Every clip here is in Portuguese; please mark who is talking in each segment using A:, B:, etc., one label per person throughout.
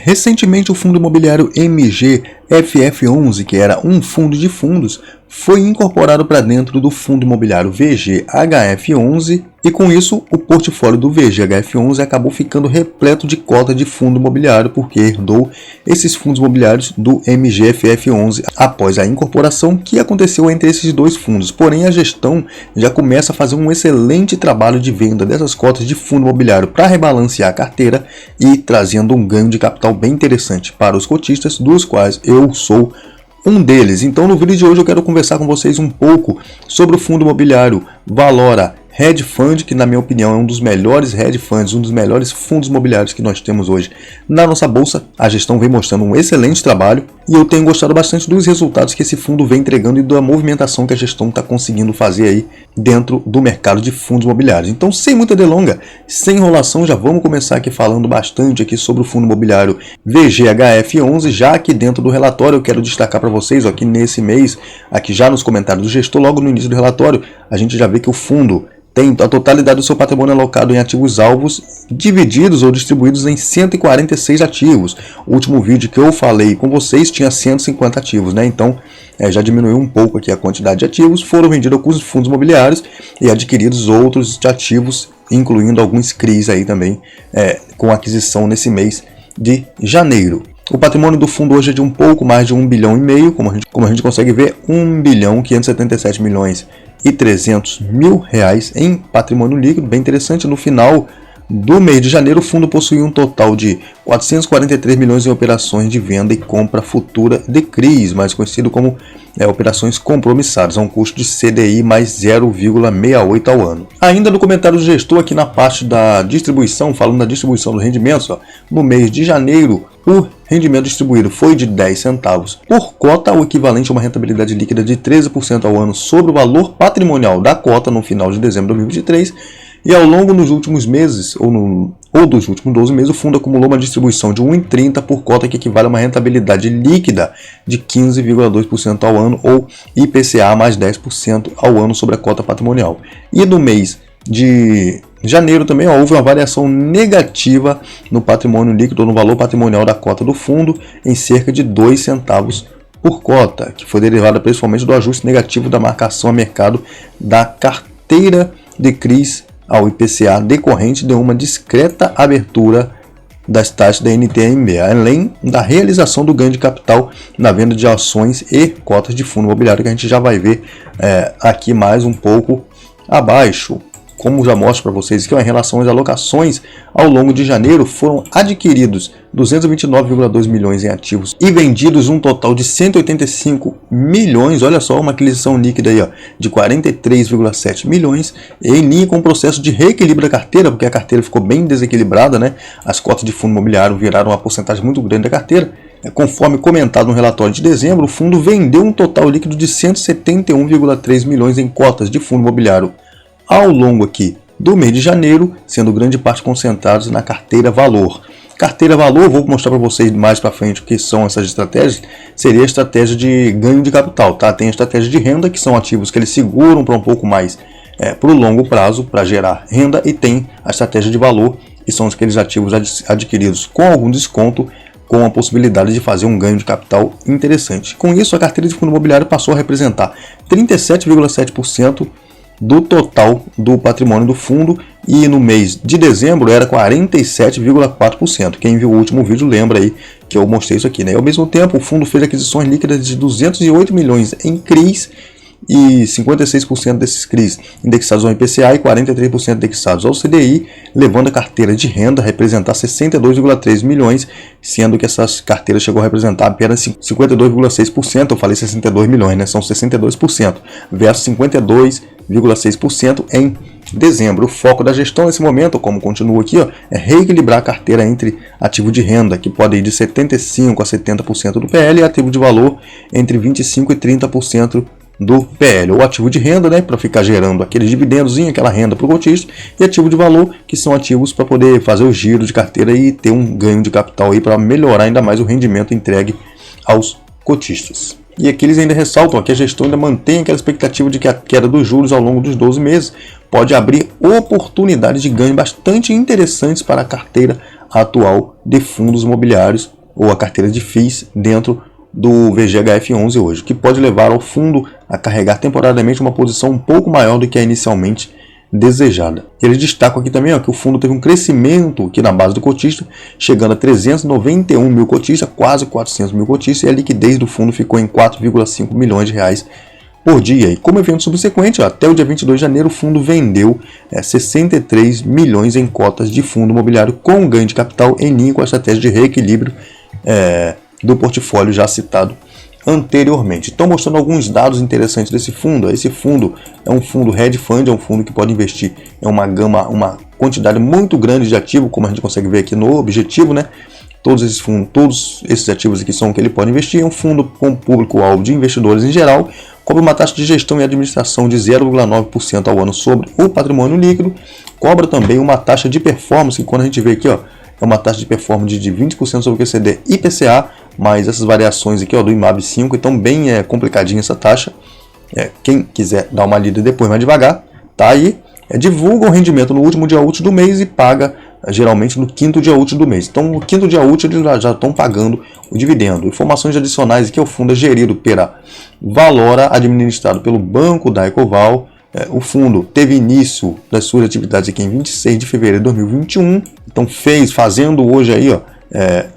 A: Recentemente, o fundo imobiliário MGFF11, que era um fundo de fundos, foi incorporado para dentro do fundo imobiliário VGHF11 e, com isso, o portfólio do VGHF11 acabou ficando repleto de cota de fundo imobiliário porque herdou esses fundos imobiliários do MGFF11 após a incorporação que aconteceu entre esses dois fundos. Porém, a gestão já começa a fazer um excelente trabalho de venda dessas cotas de fundo imobiliário para rebalancear a carteira e trazendo um ganho de capital bem interessante para os cotistas, dos quais eu sou um deles. Então, no vídeo de hoje eu quero conversar com vocês um pouco sobre o fundo imobiliário Valora Hedge Fund, que na minha opinião é um dos melhores hedge funds, um dos melhores fundos imobiliários que nós temos hoje na nossa bolsa. A gestão vem mostrando um excelente trabalho e eu tenho gostado bastante dos resultados que esse fundo vem entregando e da movimentação que a gestão está conseguindo fazer aí dentro do mercado de fundos imobiliários. Então, sem muita delonga, sem enrolação, já vamos começar aqui falando bastante aqui sobre o fundo imobiliário VGHF11, já que dentro do relatório eu quero destacar para vocês, ó, aqui nesse mês, aqui já nos comentários do gestor, logo no início do relatório, a gente já vê que o fundo tem a totalidade do seu patrimônio alocado em ativos alvos divididos ou distribuídos em 146 ativos. O último vídeo que eu falei com vocês tinha 150 ativos, né? Então já diminuiu um pouco aqui a quantidade de ativos, foram vendidos alguns fundos imobiliários e adquiridos outros ativos, incluindo alguns CRIs aí também, com aquisição nesse mês de janeiro. O patrimônio do fundo hoje é de um pouco mais de 1,5 bilhão, como a gente consegue ver, 1.577 milhões e 300 mil reais em patrimônio líquido, bem interessante. No final do mês de janeiro, o fundo possuía um total de 443 milhões em operações de venda e compra futura de CRIs, mais conhecido como operações compromissadas, a um custo de CDI mais 0,68 ao ano. Ainda no comentário do gestor, aqui na parte da distribuição, falando da distribuição dos rendimentos, ó, no mês de janeiro, o rendimento distribuído foi de 10 centavos por cota, o equivalente a uma rentabilidade líquida de 13% ao ano sobre o valor patrimonial da cota no final de dezembro de 2023. E ao longo dos últimos meses, ou dos últimos 12 meses, o fundo acumulou uma distribuição de 1,30 por cota, que equivale a uma rentabilidade líquida de 15,2% ao ano, ou IPCA mais 10% ao ano sobre a cota patrimonial. E no mês de janeiro também houve uma variação negativa no patrimônio líquido, ou no valor patrimonial da cota do fundo, em cerca de 2 centavos por cota, que foi derivada principalmente do ajuste negativo da marcação a mercado da carteira de CRIs ao IPCA decorrente de uma discreta abertura das taxas da NTNB, além da realização do ganho de capital na venda de ações e cotas de fundo imobiliário, que a gente já vai ver aqui mais um pouco abaixo. Como já mostro para vocês que em relação às alocações, ao longo de janeiro foram adquiridos 229,2 milhões em ativos e vendidos um total de 185 milhões, olha só, uma aquisição líquida aí, ó, de 43,7 milhões, em linha com o processo de reequilíbrio da carteira, porque a carteira ficou bem desequilibrada, né? As cotas de fundo imobiliário viraram uma porcentagem muito grande da carteira. Conforme comentado no relatório de dezembro, o fundo vendeu um total líquido de 171,3 milhões em cotas de fundo imobiliário ao longo aqui do mês de janeiro, sendo grande parte concentrados na carteira valor. Carteira valor, vou mostrar para vocês mais para frente o que são essas estratégias. Seria a estratégia de ganho de capital, tá? Tem a estratégia de renda, que são ativos que eles seguram para um pouco mais para o longo prazo, para gerar renda, e tem a estratégia de valor, que são aqueles ativos adquiridos com algum desconto, com a possibilidade de fazer um ganho de capital interessante. Com isso, a carteira de fundo imobiliário passou a representar 37,7% do total do patrimônio do fundo, e no mês de dezembro era 47,4%. Quem viu o último vídeo lembra aí que eu mostrei isso aqui, né? Ao mesmo tempo, o fundo fez aquisições líquidas de 208 milhões em CRIs, e 56% desses CRIs indexados ao IPCA e 43% indexados ao CDI, levando a carteira de renda a representar 62,3 milhões, sendo que essas carteiras chegou a representar apenas 52,6%, eu falei 62 milhões, né? São 62%, versus 52,6% em dezembro. O foco da gestão nesse momento, como continua aqui, ó, é reequilibrar a carteira entre ativo de renda, que pode ir de 75% a 70% do PL, e ativo de valor entre 25% e 30% do PL, ou ativo de renda, né, para ficar gerando aquele dividendozinho, aquela renda para o cotista, e ativo de valor, que são ativos para poder fazer o giro de carteira e ter um ganho de capital aí para melhorar ainda mais o rendimento entregue aos cotistas. E aqui eles ainda ressaltam que a gestão ainda mantém aquela expectativa de que a queda dos juros ao longo dos 12 meses pode abrir oportunidades de ganho bastante interessantes para a carteira atual de fundos imobiliários ou a carteira de FIIs dentro do VGHF11 hoje, que pode levar ao fundo a carregar temporariamente uma posição um pouco maior do que a inicialmente desejada. Eles destacam aqui também que o fundo teve um crescimento aqui na base do cotista, chegando a 391 mil cotistas, quase 400 mil cotistas, e a liquidez do fundo ficou em 4,5 milhões de reais por dia. E como evento subsequente, até o dia 22 de janeiro, o fundo vendeu 63 milhões em cotas de fundo imobiliário com ganho de capital em linha com a estratégia de reequilíbrio do portfólio já citado anteriormente. Estou mostrando alguns dados interessantes desse fundo. Esse fundo é um fundo hedge fund, é um fundo que pode investir em uma quantidade muito grande de ativos, como a gente consegue ver aqui no objetivo, né? Todos esses fundos, todos esses ativos aqui são o que ele pode investir. É um fundo com público-alvo de investidores em geral, cobra uma taxa de gestão e administração de 0,9% ao ano sobre o patrimônio líquido, cobra também uma taxa de performance, que quando a gente vê aqui, é uma taxa de performance de 20% sobre o QCD e IPCA, mais essas variações aqui do IMAB 5, então bem complicadinha essa taxa. Quem quiser dar uma lida depois mais devagar, tá aí. Divulga o rendimento no último dia útil do mês e paga geralmente no quinto dia útil do mês. Então no quinto dia útil eles já estão pagando o dividendo. Informações adicionais aqui: o fundo é gerido pela Valora, administrado pelo Banco da Ecoval. O fundo teve início das suas atividades aqui em 26 de fevereiro de 2021. Então fazendo hoje aí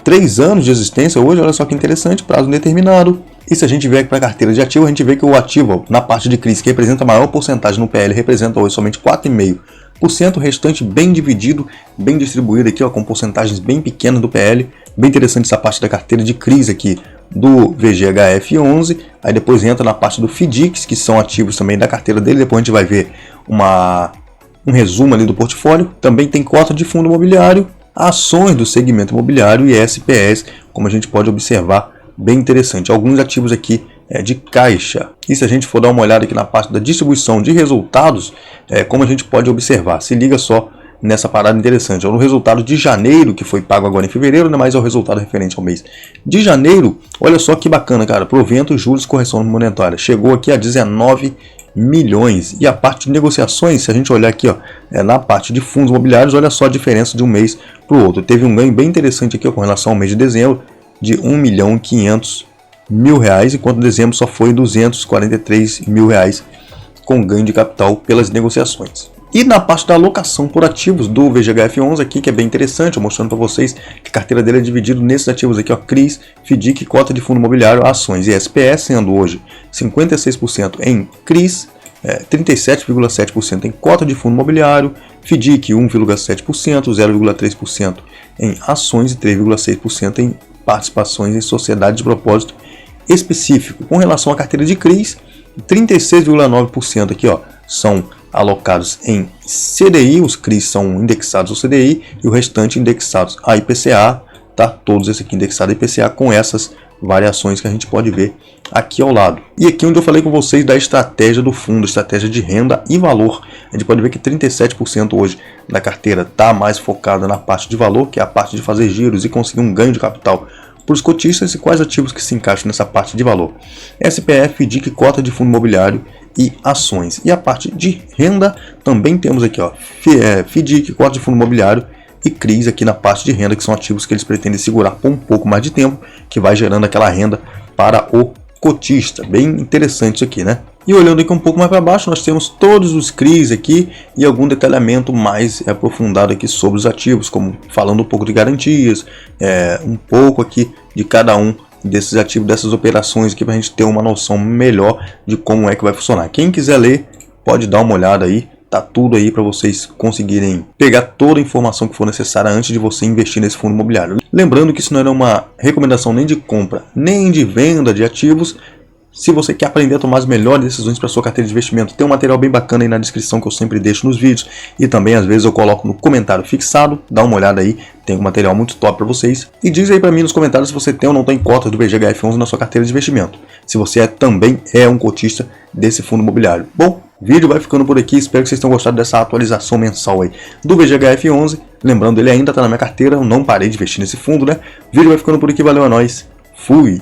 A: 3 anos de existência hoje. Olha só que interessante, prazo indeterminado. E se a gente vier aqui para a carteira de ativo, a gente vê que o ativo na parte de CRIs, que representa a maior porcentagem no PL, representa hoje somente 4,5%, o restante bem dividido, bem distribuído aqui, com porcentagens bem pequenas do PL. Bem interessante essa parte da carteira de CRIs aqui do VGHF11. Aí depois entra na parte do FDICs, que são ativos também da carteira dele. Depois a gente vai ver um resumo ali do portfólio. Também tem cota de fundo imobiliário, ações do segmento imobiliário e SPS, como a gente pode observar, bem interessante. Alguns ativos aqui de caixa. E se a gente for dar uma olhada aqui na parte da distribuição de resultados, como a gente pode observar, se liga só nessa parada interessante. O resultado de janeiro, que foi pago agora em fevereiro, mas é o resultado referente ao mês de janeiro. Olha só que bacana, cara. Proventos, juros, correção monetária. Chegou aqui a 19 milhões. E a parte de negociações, se a gente olhar aqui, na parte de fundos imobiliários, olha só a diferença de um mês para o outro. Teve um ganho bem interessante aqui com relação ao mês de dezembro, de R$ 1.500.000, enquanto dezembro só foi R$ 243.000 com ganho de capital pelas negociações. E na parte da alocação por ativos do VGHF11 aqui, que é bem interessante, mostrando para vocês que a carteira dele é dividida nesses ativos aqui, CRIs, FDIC, cota de fundo imobiliário, ações e SPS, sendo hoje 56% em CRIs, 37,7% em cota de fundo imobiliário, FDIC 1,7%, 0,3% em ações e 3,6% em participações em sociedade de propósito específico. Com relação à carteira de CRIs, 36,9% aqui são alocados em CDI, os CRIs são indexados ao CDI e o restante indexados a IPCA, tá? Todos esses aqui indexados a IPCA com essas variações que a gente pode ver aqui ao lado. E aqui onde eu falei com vocês da estratégia do fundo, estratégia de renda e valor, a gente pode ver que 37% hoje da carteira está mais focada na parte de valor, que é a parte de fazer giros e conseguir um ganho de capital para os cotistas. E quais ativos que se encaixam nessa parte de valor? SPF, DIC, cota de fundo imobiliário e ações. E a parte de renda também temos aqui, FDIC, cota de fundo imobiliário e CRIs aqui na parte de renda, que são ativos que eles pretendem segurar por um pouco mais de tempo, que vai gerando aquela renda para o cotista. Bem interessante isso aqui, né? E olhando aqui um pouco mais para baixo, nós temos todos os CRIs aqui e algum detalhamento mais aprofundado aqui sobre os ativos, como falando um pouco de garantias, um pouco aqui de cada um desses ativos, dessas operações aqui, para a gente ter uma noção melhor de como é que vai funcionar. Quem quiser ler, pode dar uma olhada aí. Tá tudo aí para vocês conseguirem pegar toda a informação que for necessária antes de você investir nesse fundo imobiliário. Lembrando que isso não era uma recomendação nem de compra, nem de venda de ativos. Se você quer aprender a tomar as melhores decisões para sua carteira de investimento, tem um material bem bacana aí na descrição que eu sempre deixo nos vídeos. E também às vezes eu coloco no comentário fixado. Dá uma olhada aí, tem um material muito top para vocês. E diz aí para mim nos comentários se você tem ou não tem cota do VGHF11 na sua carteira de investimento. Se você também é um cotista desse fundo imobiliário. Bom, o vídeo vai ficando por aqui. Espero que vocês tenham gostado dessa atualização mensal aí do VGHF11. Lembrando, ele ainda está na minha carteira. Eu não parei de investir nesse fundo, né? O vídeo vai ficando por aqui. Valeu, é nóis. Fui!